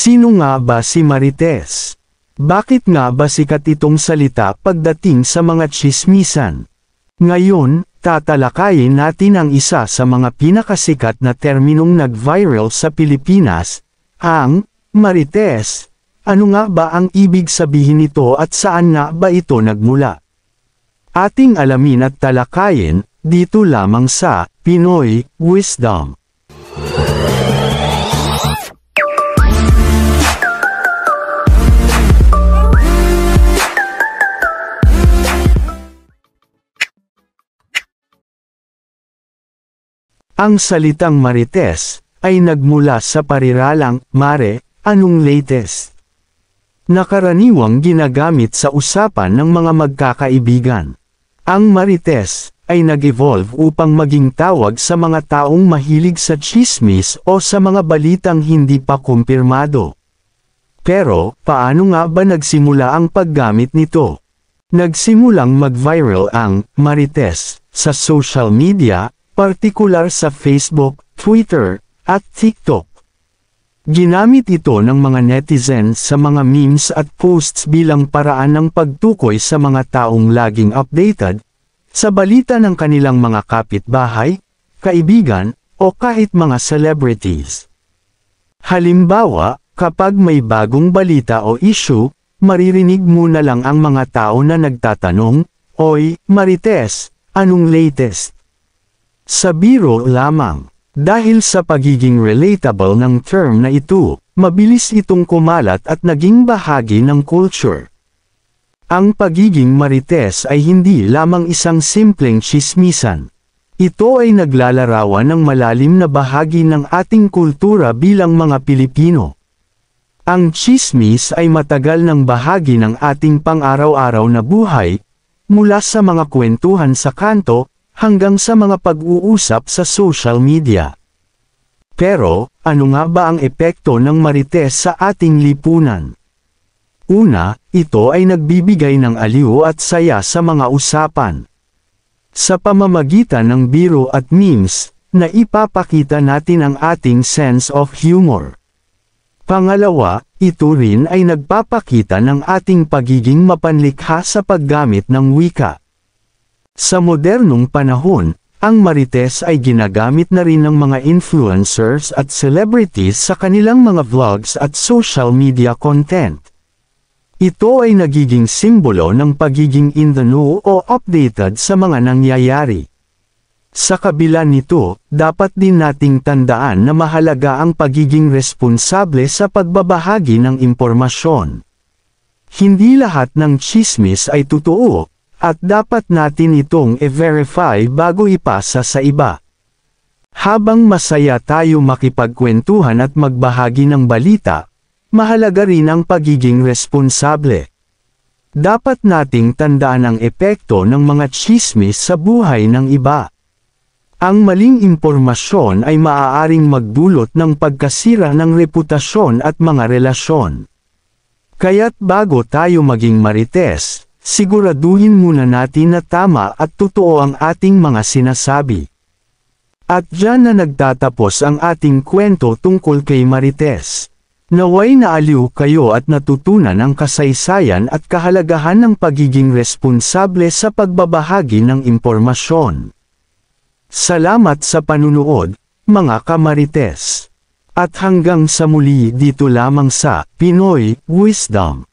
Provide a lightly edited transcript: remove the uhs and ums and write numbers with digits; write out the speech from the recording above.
Sino nga ba si Marites? Bakit nga ba sikat itong salita pagdating sa mga tsismisan? Ngayon, tatalakayin natin ang isa sa mga pinakasikat na terminong nag-viral sa Pilipinas, ang Marites. Ano nga ba ang ibig sabihin nito at saan nga ba ito nagmula? Ating alamin at talakayin, dito lamang sa Pinoy Wisdom. Ang salitang Marites ay nagmula sa pariralang mare, anong latest, na karaniwang ginagamit sa usapan ng mga magkakaibigan. Ang Marites ay nag-evolve upang maging tawag sa mga taong mahilig sa tsismis o sa mga balitang hindi pa kumpirmado. Pero, paano nga ba nagsimula ang paggamit nito? Nagsimulang mag-viral ang Marites sa social media, partikular sa Facebook, Twitter, at TikTok. Ginamit ito ng mga netizens sa mga memes at posts bilang paraan ng pagtukoy sa mga taong laging updated sa balita ng kanilang mga kapitbahay, kaibigan, o kahit mga celebrities. Halimbawa, kapag may bagong balita o issue, maririnig mo na lang ang mga tao na nagtatanong, "Oy, Marites, anong latest?" Sa biro lamang. Dahil sa pagiging relatable ng term na ito, mabilis itong kumalat at naging bahagi ng culture. Ang pagiging Marites ay hindi lamang isang simpleng tsismisan. Ito ay naglalarawan ng malalim na bahagi ng ating kultura bilang mga Pilipino. Ang tsismis ay matagal ng bahagi ng ating pang-araw-araw na buhay, mula sa mga kwentuhan sa kanto, hanggang sa mga pag-uusap sa social media. Pero, ano nga ba ang epekto ng Marites sa ating lipunan? Una, ito ay nagbibigay ng aliw at saya sa mga usapan. Sa pamamagitan ng biro at memes, naipapakita natin ang ating sense of humor. Pangalawa, ito rin ay nagpapakita ng ating pagiging mapanlikha sa paggamit ng wika. Sa modernong panahon, ang Marites ay ginagamit na rin ng mga influencers at celebrities sa kanilang mga vlogs at social media content. Ito ay nagiging simbolo ng pagiging in the know o updated sa mga nangyayari. Sa kabila nito, dapat din nating tandaan na mahalaga ang pagiging responsable sa pagbabahagi ng impormasyon. Hindi lahat ng tsismis ay totoo, at dapat natin itong i-verify bago ipasa sa iba. Habang masaya tayo makipagkwentuhan at magbahagi ng balita, mahalaga rin ang pagiging responsable. Dapat nating tandaan ang epekto ng mga tsismis sa buhay ng iba. Ang maling impormasyon ay maaaring magdulot ng pagkasira ng reputasyon at mga relasyon. Kaya't bago tayo maging Marites, siguraduhin muna natin na tama at totoo ang ating mga sinasabi. At diyan na nagtatapos ang ating kwento tungkol kay Marites. Naway naaliw kayo at natutunan ang kasaysayan at kahalagahan ng pagiging responsable sa pagbabahagi ng impormasyon. Salamat sa panunood, mga ka-Marites. At hanggang sa muli dito lamang sa Pinoy Wisdom.